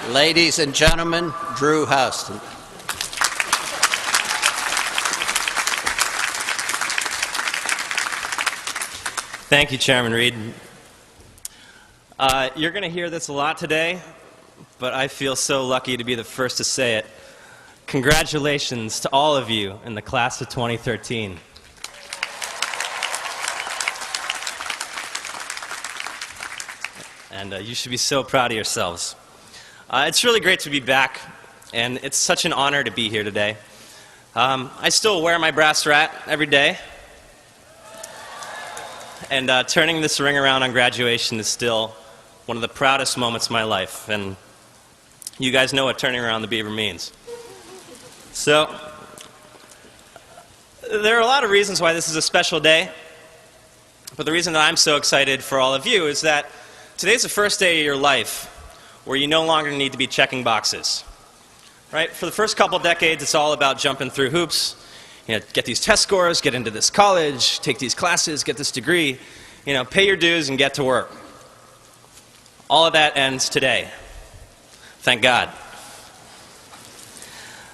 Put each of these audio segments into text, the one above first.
Ladies and gentlemen, Drew Houston. Thank you, Chairman Reed. You're going to hear this a lot today, but I feel so lucky to be the first to say it. Congratulations to all of you in the class of 2013. And you should be so proud of yourselves. It's really great to be back, and it's such an honor to be here today. I still wear my brass rat every day, and turning this ring around on graduation is still one of the proudest moments of my life, and you guys know what turning around the beaver means. So, there are a lot of reasons why this is a special day, but the reason that I'm so excited for all of you is that today's the first day of your life where you no longer need to be checking boxes. Right? For the first couple decades, it's all about jumping through hoops. You know, get these test scores, get into this college, take these classes, get this degree, you know, pay your dues and get to work. All of that ends today. Thank God.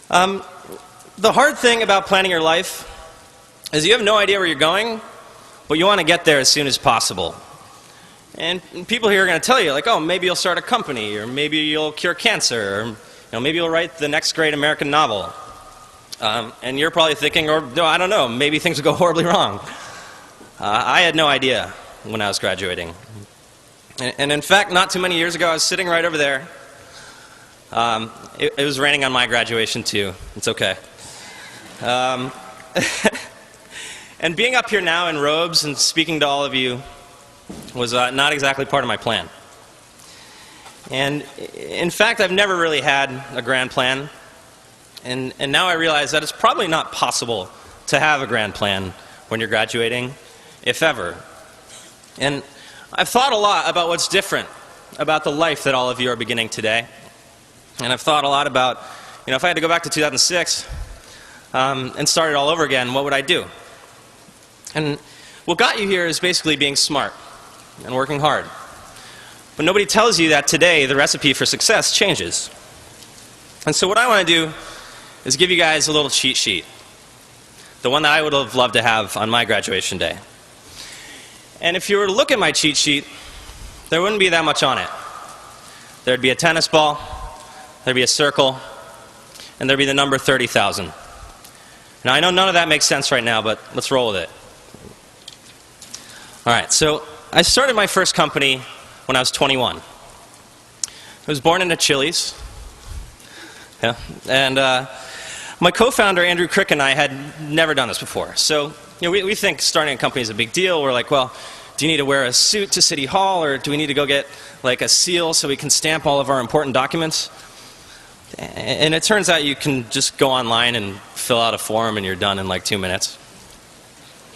The hard thing about planning your life is you have no idea where you're going, but you want to get there as soon as possible. And people here are going to tell you, like, oh, maybe you'll start a company, or maybe you'll cure cancer, or maybe you'll write the next great American novel. And you're probably thinking, or no, I don't know, maybe things will go horribly wrong. I had no idea when I was graduating. And in fact, not too many years ago, I was sitting right over there. It was raining on my graduation too. It's okay. And being up here now in robes and speaking to all of you was not exactly part of my plan. And in fact, I've never really had a grand plan. And now I realize that it's probably not possible to have a grand plan when you're graduating, if ever. And I've thought a lot about what's different about the life that all of you are beginning today. And I've thought a lot about, if I had to go back to 2006 and start it all over again, what would I do? And what got you here is basically being smart and working hard. But nobody tells you that today the recipe for success changes. And so what I want to do is give you guys a little cheat sheet. The one that I would have loved to have on my graduation day. And if you were to look at my cheat sheet, there wouldn't be that much on it. There'd be a tennis ball, there'd be a circle, and there'd be the number 30,000. Now I know none of that makes sense right now, but let's roll with it. Alright, so I started my first company when I was 21. I was born in a Chili's. Yeah, and my co-founder, Andrew Crick, and I had never done this before. So we think starting a company is a big deal. We're like, well, do you need to wear a suit to City Hall, or do we need to go get like a seal so we can stamp all of our important documents? And it turns out you can just go online and fill out a form and you're done in like 2 minutes.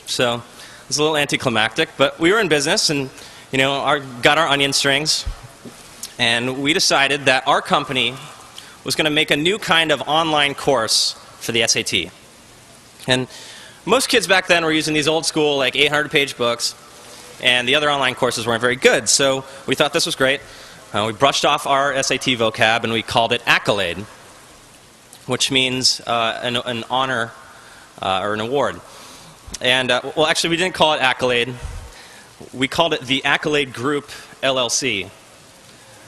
So it's a little anticlimactic, but we were in business and got our onion strings, and we decided that our company was going to make a new kind of online course for the SAT. And most kids back then were using these old school like 800-page books, and the other online courses weren't very good, so we thought this was great. We brushed off our SAT vocab and we called it Accolade, which means an honor or an award. And well, actually we didn't call it Accolade. We called it the Accolade Group LLC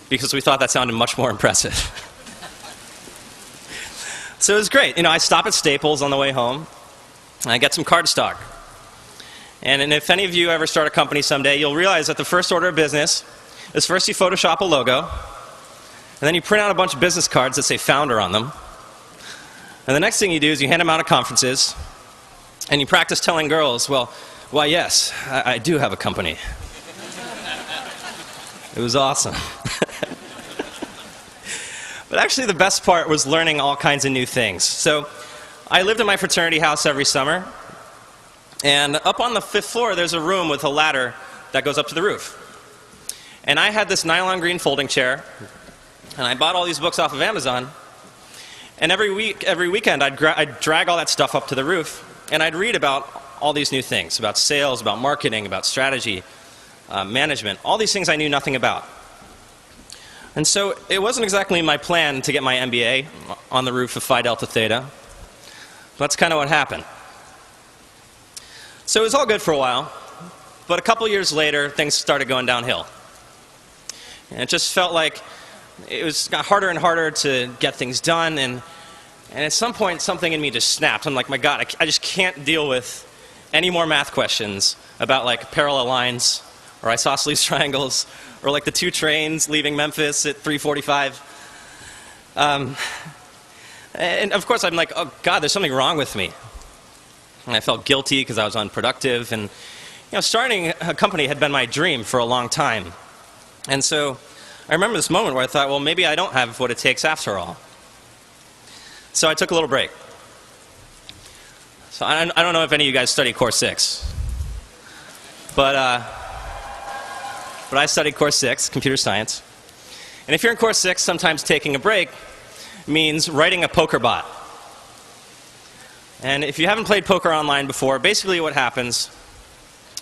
because we thought that sounded much more impressive. So it was great. I stop at Staples on the way home and I get some cardstock. And if any of you ever start a company someday, you'll realize that the first order of business is first you Photoshop a logo, and then you print out a bunch of business cards that say founder on them. And the next thing you do is you hand them out at conferences, and you practice telling girls, well, why yes, I do have a company. It was awesome. But actually the best part was learning all kinds of new things. So I lived in my fraternity house every summer, and up on the 5th floor there's a room with a ladder that goes up to the roof. And I had this nylon green folding chair, and I bought all these books off of Amazon, and every weekend I'd drag all that stuff up to the roof, and I'd read about all these new things, about sales, about marketing, about strategy, management, all these things I knew nothing about. And so it wasn't exactly my plan to get my MBA on the roof of Phi Delta Theta. That's kind of what happened. So it was all good for a while, but a couple years later, things started going downhill. And it just felt like got harder and harder to get things done, and at some point, something in me just snapped. I'm like, my God, I just can't deal with any more math questions about like parallel lines, or isosceles triangles, or like the two trains leaving Memphis at 3:45. And of course, I'm like, oh God, there's something wrong with me. And I felt guilty because I was unproductive. And starting a company had been my dream for a long time. And so I remember this moment where I thought, well, maybe I don't have what it takes after all. So I took a little break. So I don't know if any of you guys studied Course 6. But I studied Course 6, Computer Science. And if you're in Course 6, sometimes taking a break means writing a poker bot. And if you haven't played poker online before, basically what happens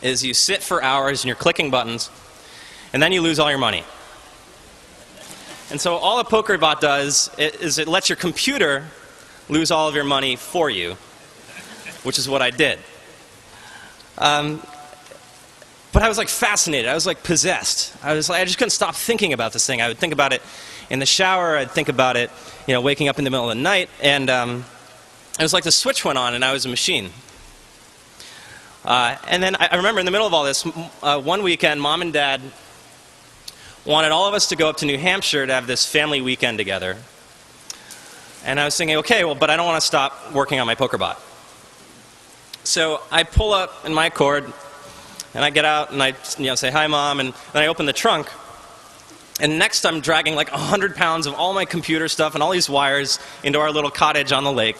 is you sit for hours and you're clicking buttons, and then you lose all your money. And so all a poker bot does is it lets your computer lose all of your money for you, which is what I did. But I was like fascinated. I was like possessed. I just couldn't stop thinking about this thing. I would think about it in the shower. I'd think about it, waking up in the middle of the night. And it was like the switch went on and I was a machine. And then I remember in the middle of all this, one weekend, Mom and Dad wanted all of us to go up to New Hampshire to have this family weekend together. And I was thinking, okay, well, but I don't want to stop working on my poker bot. So I pull up in my Accord, and I get out and I say, hi, Mom, and then I open the trunk. And next I'm dragging like 100 pounds of all my computer stuff and all these wires into our little cottage on the lake.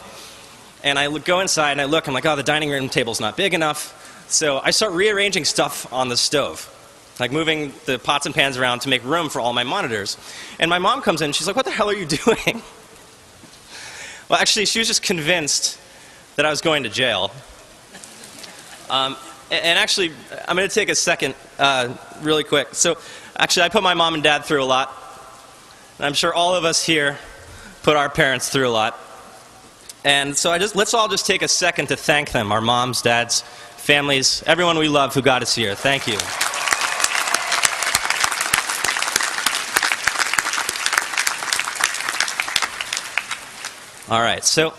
And I go inside and I look, I'm like, oh, the dining room table's not big enough. So I start rearranging stuff on the stove, like moving the pots and pans around to make room for all my monitors. And my mom comes in and she's like, what the hell are you doing? Well, actually, she was just convinced that I was going to jail. And actually, I'm going to take a second really quick. So actually, I put my mom and dad through a lot. And I'm sure all of us here put our parents through a lot. And so let's all just take a second to thank them, our moms, dads, families, everyone we love who got us here. Thank you. All right, so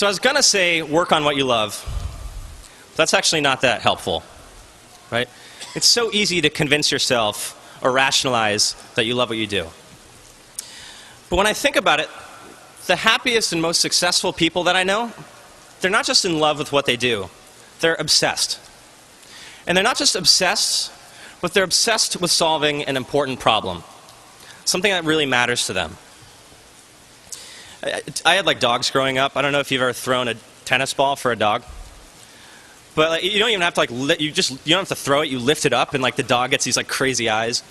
I was going to say work on what you love. That's actually not that helpful, right? It's so easy to convince yourself or rationalize that you love what you do. But when I think about it, the happiest and most successful people that I know, they're not just in love with what they do, they're obsessed. And they're not just obsessed, but they're obsessed with solving an important problem, something that really matters to them. I had like dogs growing up. I don't know if you've ever thrown a tennis ball for a dog. But like, you don't even have to you don't have to throw it. You lift it up, and like the dog gets these like crazy eyes.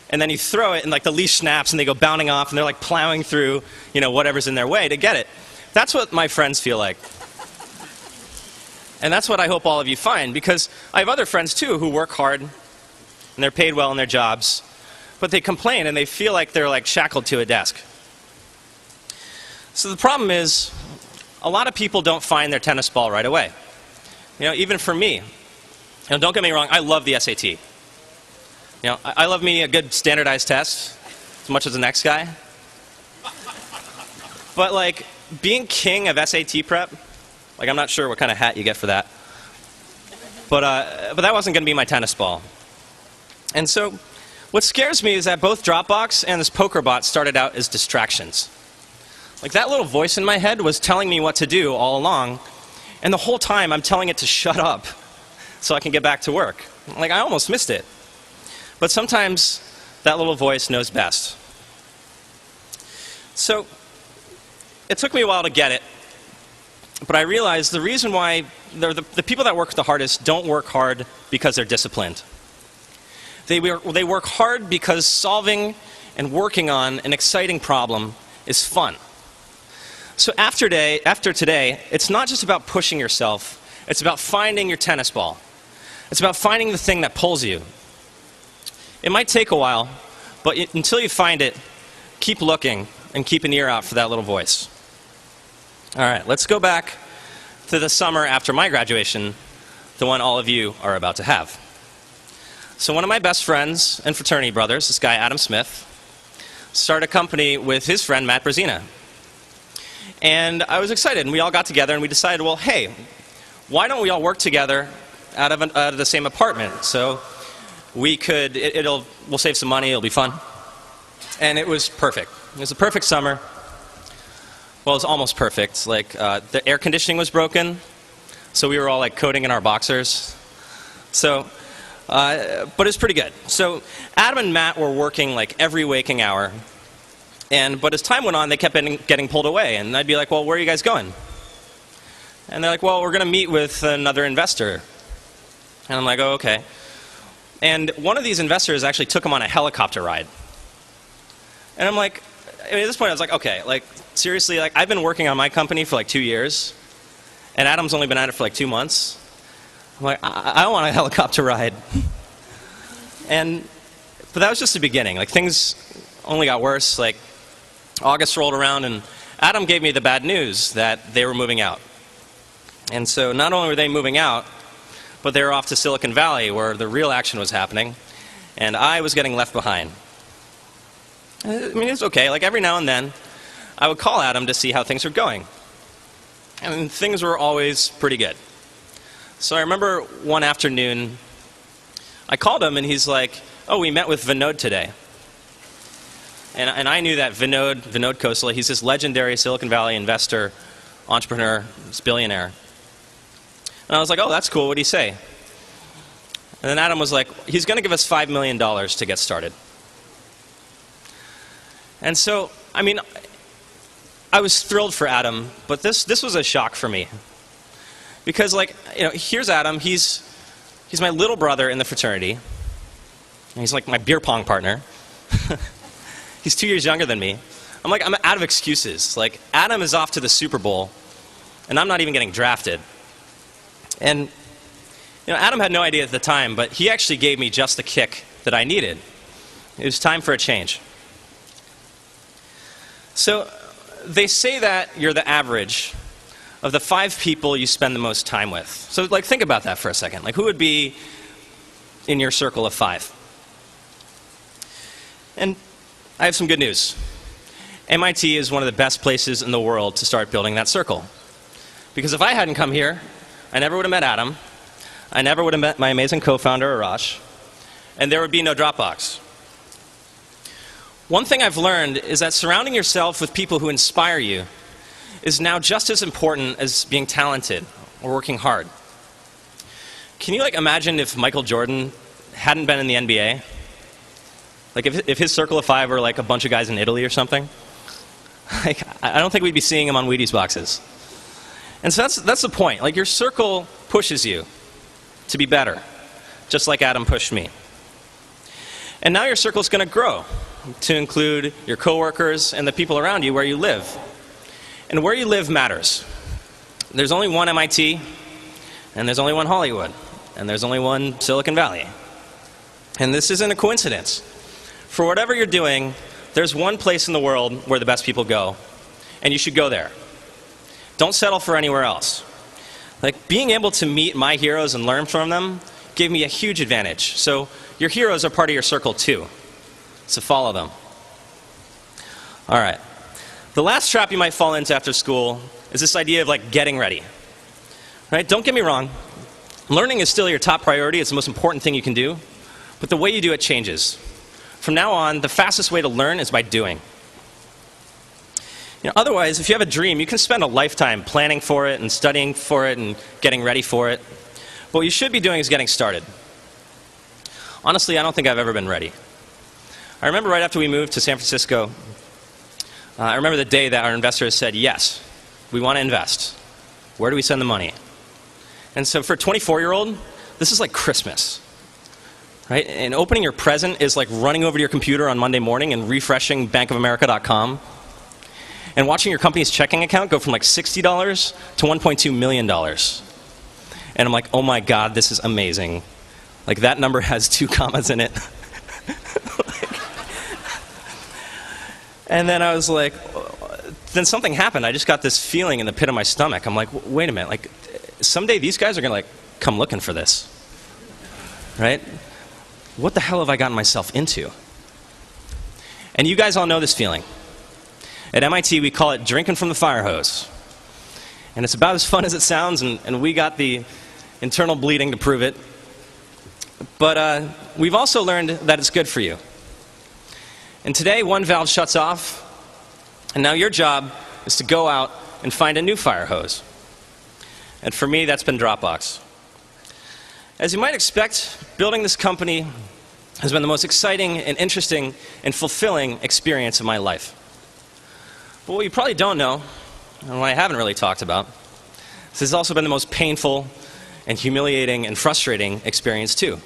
And then you throw it, and like the leash snaps, and they go bounding off, and they're like plowing through, whatever's in their way to get it. That's what my friends feel like. And that's what I hope all of you find, because I have other friends too who work hard, and they're paid well in their jobs, but they complain and they feel like they're like shackled to a desk. So the problem is, a lot of people don't find their tennis ball right away. Even for me. Don't get me wrong, I love the SAT. I love me a good standardized test, as much as the next guy. But like, being king of SAT prep, like I'm not sure what kind of hat you get for that. But that wasn't going to be my tennis ball. And so, what scares me is that both Dropbox and this poker bot started out as distractions. Like that little voice in my head was telling me what to do all along, and the whole time I'm telling it to shut up so I can get back to work. Like I almost missed it. But sometimes that little voice knows best. So it took me a while to get it, but I realized the reason why the people that work the hardest don't work hard because they're disciplined. They work hard because solving and working on an exciting problem is fun. So after today, it's not just about pushing yourself, it's about finding your tennis ball. It's about finding the thing that pulls you. It might take a while, but until you find it, keep looking and keep an ear out for that little voice. All right, let's go back to the summer after my graduation, the one all of you are about to have. So one of my best friends and fraternity brothers, this guy Adam Smith, started a company with his friend Matt Brzezina. And I was excited, and we all got together and we decided, well, hey, why don't we all work together out of the same apartment? So we could, we'll save some money, it'll be fun. And it was perfect. It was a perfect summer. Well, it was almost perfect. Like, the air conditioning was broken, so we were all like coding in our boxers. So, but it was pretty good. So Adam and Matt were working like every waking hour. But as time went on, they kept getting pulled away. And I'd be like, well, where are you guys going? And they're like, well, we're going to meet with another investor. And I'm like, oh, okay. And one of these investors actually took them on a helicopter ride. And I'm like, at this point I was like, okay, like seriously, like I've been working on my company for like 2 years, and Adam's only been at it for like 2 months. I'm like, I want a helicopter ride. But that was just the beginning. Like things only got worse. Like August rolled around, and Adam gave me the bad news that they were moving out. And so not only were they moving out, but they were off to Silicon Valley where the real action was happening, and I was getting left behind. I mean, it was okay. Like every now and then, I would call Adam to see how things were going. And things were always pretty good. So I remember one afternoon, I called him and he's like, oh, we met with Vinod today. And I knew that Vinod Khosla, he's this legendary Silicon Valley investor, entrepreneur, this billionaire. And I was like, oh, that's cool. What did he say? And then Adam was like, he's going to give us $5 million to get started. And so, I mean, I was thrilled for Adam, but this was a shock for me. Because, like, you know, here's Adam. He's my little brother in the fraternity. And he's like my beer pong partner. He's 2 years younger than me. I'm out of excuses. Like, Adam is off to the Super Bowl, and I'm not even getting drafted. And, you know, Adam had no idea at the time, but he actually gave me just the kick that I needed. It was time for a change. So they say that you're the average of the 5 people you spend the most time with. So, like, think about that for a second. Like, who would be in your circle of 5? And I have some good news. MIT is one of the best places in the world to start building that circle. Because if I hadn't come here, I never would have met Adam. I never would have met my amazing co-founder, Arash. And there would be no Dropbox. One thing I've learned is that surrounding yourself with people who inspire you is now just as important as being talented or working hard. Can you, like, imagine if Michael Jordan hadn't been in the NBA? Like, if his circle of 5 were like a bunch of guys in Italy or something? Like, I don't think we'd be seeing him on Wheaties boxes. And so that's the point. Like, your circle pushes you to be better, just like Adam pushed me. And now your circle is going to grow to include your coworkers and the people around you where you live. And where you live matters. There's only one MIT, and there's only one Hollywood, and there's only one Silicon Valley. And this isn't a coincidence. For whatever you're doing, there's one place in the world where the best people go, and you should go there. Don't settle for anywhere else. Like, being able to meet my heroes and learn from them gave me a huge advantage. So your heroes are part of your circle too. So follow them. All right. The last trap you might fall into after school is this idea of, like, getting ready. Right? Don't get me wrong. Learning is still your top priority. It's the most important thing you can do. But the way you do it changes. From now on, the fastest way to learn is by doing. You know, otherwise, if you have a dream, you can spend a lifetime planning for it and studying for it and getting ready for it. But what you should be doing is getting started. Honestly, I don't think I've ever been ready. I remember right after we moved to San Francisco, I remember the day that our investors said, yes, we want to invest. Where do we send the money? And so for a 24-year-old, this is like Christmas. Right? And opening your present is like running over to your computer on Monday morning and refreshing bankofamerica.com and watching your company's checking account go from like $60 to $1.2 million. And I'm like, oh my God, this is amazing. Like, that number has 2 commas in it. And then I was like, then something happened. I just got this feeling in the pit of my stomach. I'm like, wait a minute, like someday these guys are gonna like come looking for this, right? What the hell have I gotten myself into? And you guys all know this feeling. At MIT, we call it drinking from the fire hose. And it's about as fun as it sounds, and we got the internal bleeding to prove it. But we've also learned that it's good for you. And today, one valve shuts off, and now your job is to go out and find a new fire hose. And for me, that's been Dropbox. As you might expect, building this company has been the most exciting and interesting and fulfilling experience of my life. But what you probably don't know, and what I haven't really talked about, this has also been the most painful and humiliating and frustrating experience too.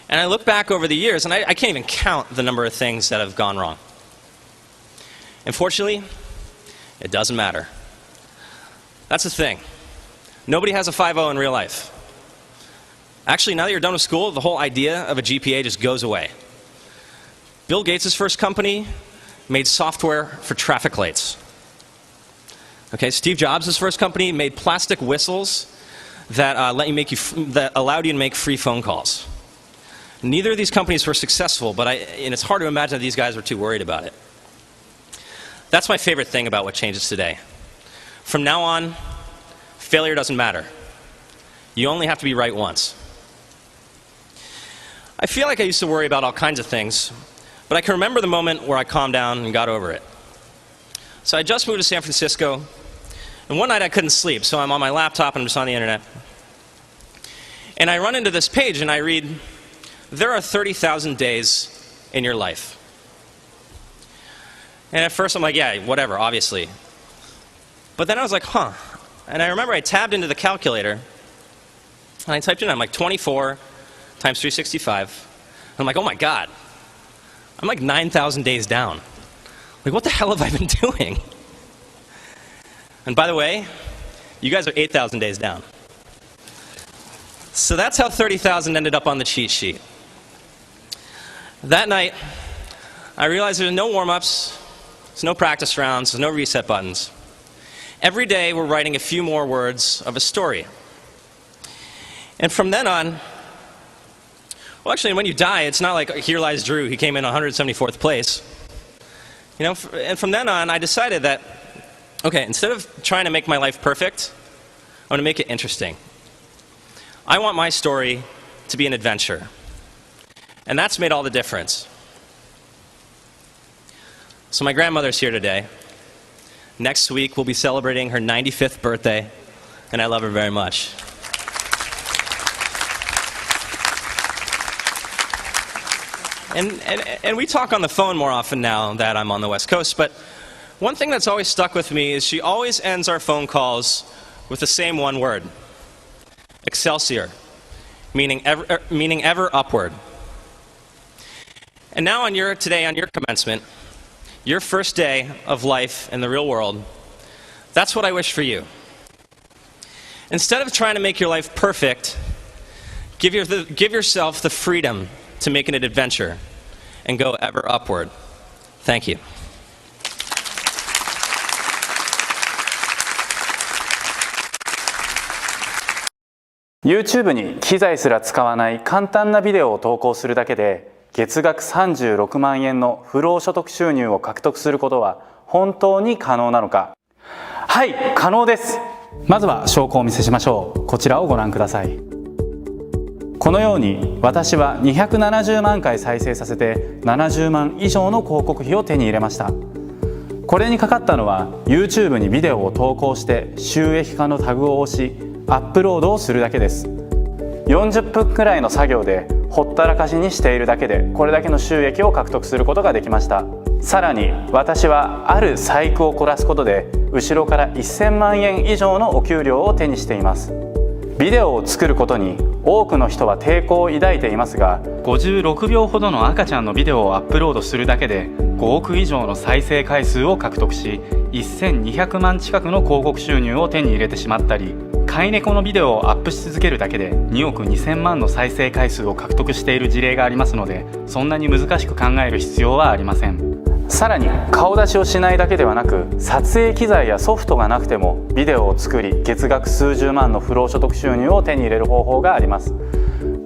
And I look back over the years, and I can't even count the number of things that have gone wrong. Unfortunately, it doesn't matter. That's the thing. Nobody has a 5.0 in real life. Actually, now that you're done with school, the whole idea of a GPA just goes away. Bill Gates' first company made software for traffic lights. Okay, Steve Jobs' first company made plastic whistles that, that allowed you to make free phone calls. Neither of these companies were successful, but and it's hard to imagine that these guys were too worried about it. That's my favorite thing about what changes today. From now on, failure doesn't matter. You only have to be right once. I feel like I used to worry about all kinds of things, but I can remember the moment where I calmed down and got over it. So I just moved to San Francisco, and one night I couldn't sleep, so I'm on my laptop and I'm just on the internet. And I run into this page and I read, there are 30,000 days in your life. And at first I'm like, yeah, whatever, obviously. But then I was like, huh. And I remember I tabbed into the calculator, and I typed in, I'm like 24 times 365. And I'm like, oh my God, I'm like 9,000 days down. Like, what the hell have I been doing? And by the way, you guys are 8,000 days down. So that's how 30,000 ended up on the cheat sheet. That night, I realized there's no warm-ups, there's no practice rounds, there's no reset buttons. Every day, we're writing a few more words of a story. And from then on, well, actually, when you die, it's not like, here lies Drew, he came in 174th place. You know, and from then on, I decided that, okay, instead of trying to make my life perfect, I want to make it interesting. I want my story to be an adventure. And that's made all the difference. So my grandmother's here today. Next week, we'll be celebrating her 95th birthday, and I love her very much. And we talk on the phone more often now that I'm on the West Coast, but one thing that's always stuck with me is she always ends our phone calls with the same one word, Excelsior, meaning ever upward. And now today on your commencement, your first day of life in the real world, that's what I wish for you. Instead of trying to make your life perfect, give yourself the freedom to make it an adventure and go ever upward. Thank you. YouTube に機材すら使わない簡単なビデオを投稿するだけで月額36万円の不労所得収入を獲得することは本当に可能なのか。はい、可能です。まずは証拠をお見せしましょう。こちらをご覧ください。このように私は270万回再生させて70万以上の広告費を手に入れました。これにかかったのは YouTube にビデオを投稿して収益化のタグを押しアップロードをするだけです。40分くらいの作業でほったらかしにしているだけでこれだけの収益を獲得することができました。さらに私はある細工を凝らすことで後ろから1000万円以上のお給料を手にしています。ビデオを作ることに多くの人は抵抗を抱いていますが、56秒ほどの赤ちゃんのビデオをアップロードするだけで5億以上の再生回数を獲得し、1200万近くの広告収入を手に入れてしまったり、飼い猫のビデオをアップし続けるだけで2億2000万の再生回数を獲得している事例がありますので、そんなに難しく考える必要はありません。さらに顔出しをしないだけではなく、撮影機材やソフトがなくてもビデオを作り月額数十万の不労所得収入を手に入れる方法があります。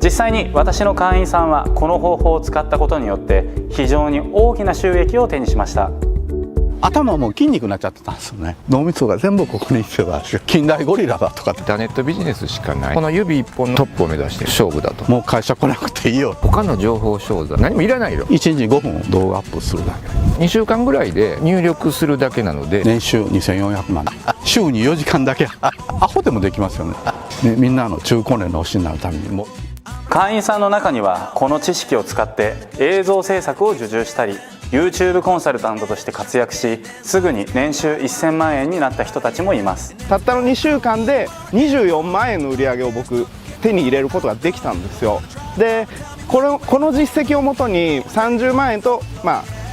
実際に私の会員さんはこの方法を使ったことによって非常に大きな収益を手にしました。頭も筋肉になっちゃってたんですよね。脳みそが全部ここに行ってたし、近代ゴリラだとかインターネットビジネスしかない、この指一本のトップを目指して勝負だと。もう会社来なくていいよ、他の情報商材何もいらないよ。1日5分動画アップするだけ、2週間ぐらいで入力するだけなので年収2400万、週に4時間だけアホでもできますよね。みんなの中高年の推しになるためにも。会員さんの中にはこの知識を使って映像制作を受注したり YouTube コンサルタントとして活躍し、すぐに年収1000万円になった人たちもいます。たったの2週間で24万円の売り上げを僕手に入れることができたんですよ。でこの実績をもとに30万円と、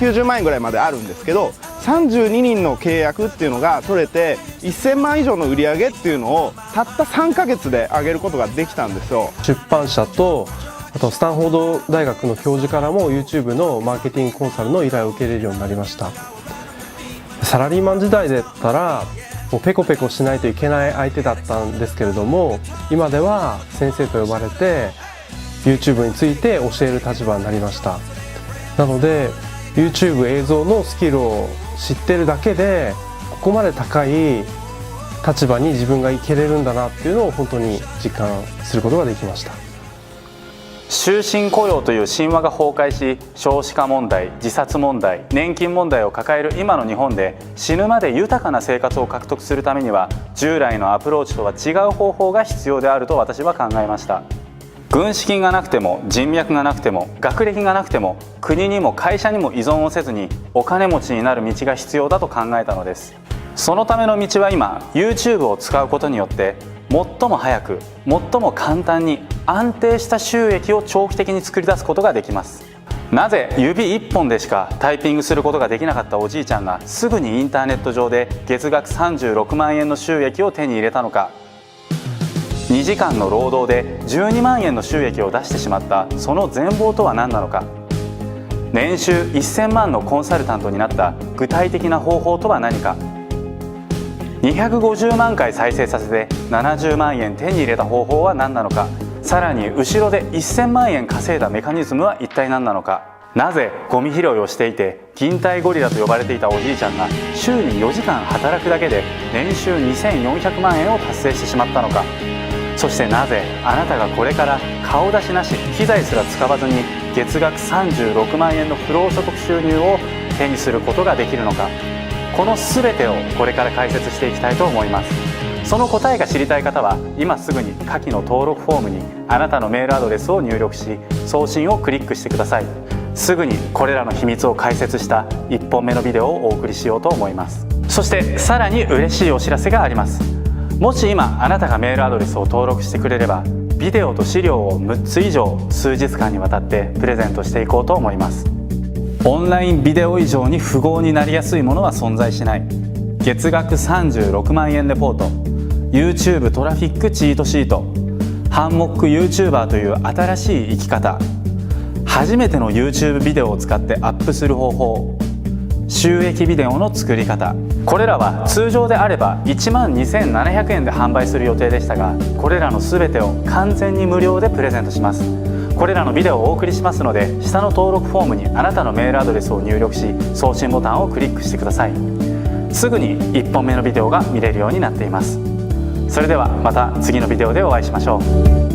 90万円ぐらいまであるんですけど、32人の契約っていうのが取れて1000万以上の売り上げっていうのをたった3ヶ月で上げることができたんですよ。出版社とあとスタンフォード大学の教授からも YouTube のマーケティングコンサルの依頼を受けれるようになりました。サラリーマン時代だったらもうペコペコしないといけない相手だったんですけれども、今では先生と呼ばれて YouTube について教える立場になりました。なので YouTube 映像のスキルを知ってるだけでここまで高い立場に自分がいけれるんだなっていうのを本当に実感することができました。終身雇用という神話が崩壊し、少子化問題、自殺問題、年金問題を抱える今の日本で死ぬまで豊かな生活を獲得するためには従来のアプローチとは違う方法が必要であると私は考えました。軍資金がなくても人脈がなくても学歴がなくても国にも会社にも依存をせずにお金持ちになる道が必要だと考えたのです。そのための道は今 YouTube を使うことによって最も早く最も簡単に安定した収益を長期的に作り出すことができます。なぜ指1本でしかタイピングすることができなかったおじいちゃんがすぐにインターネット上で月額36万円の収益を手に入れたのか、2時間の労働で12万円の収益を出してしまったその全貌とは何なのか、年収1000万のコンサルタントになった具体的な方法とは何か、250万回再生させて70万円手に入れた方法は何なのか、さらに後ろで1000万円稼いだメカニズムは一体何なのか、なぜゴミ拾いをしていて近代ゴリラと呼ばれていたおじいちゃんが週に4時間働くだけで年収2400万円を達成してしまったのか、そしてなぜあなたがこれから顔出しなし機材すら使わずに月額36万円の不労所得収入を手にすることができるのか、この全てをこれから解説していきたいと思います。その答えが知りたい方は今すぐに下記の登録フォームにあなたのメールアドレスを入力し送信をクリックしてください。すぐにこれらの秘密を解説した1本目のビデオをお送りしようと思います。そしてさらに嬉しいお知らせがあります。もし今あなたがメールアドレスを登録してくれればビデオと資料を6つ以上数日間にわたってプレゼントしていこうと思います。オンラインビデオ以上に富豪になりやすいものは存在しない。月額36万円レポート、 YouTube トラフィックチートシート、ハンモック YouTuber という新しい生き方、初めての YouTube ビデオを使ってアップする方法、収益ビデオの作り方、これらは通常であれば12,700円で販売する予定でしたが、これらの全てを完全に無料でプレゼントします。これらのビデオをお送りしますので、下の登録フォームにあなたのメールアドレスを入力し送信ボタンをクリックしてください。すぐに1本目のビデオが見れるようになっています。それではまた次のビデオでお会いしましょう。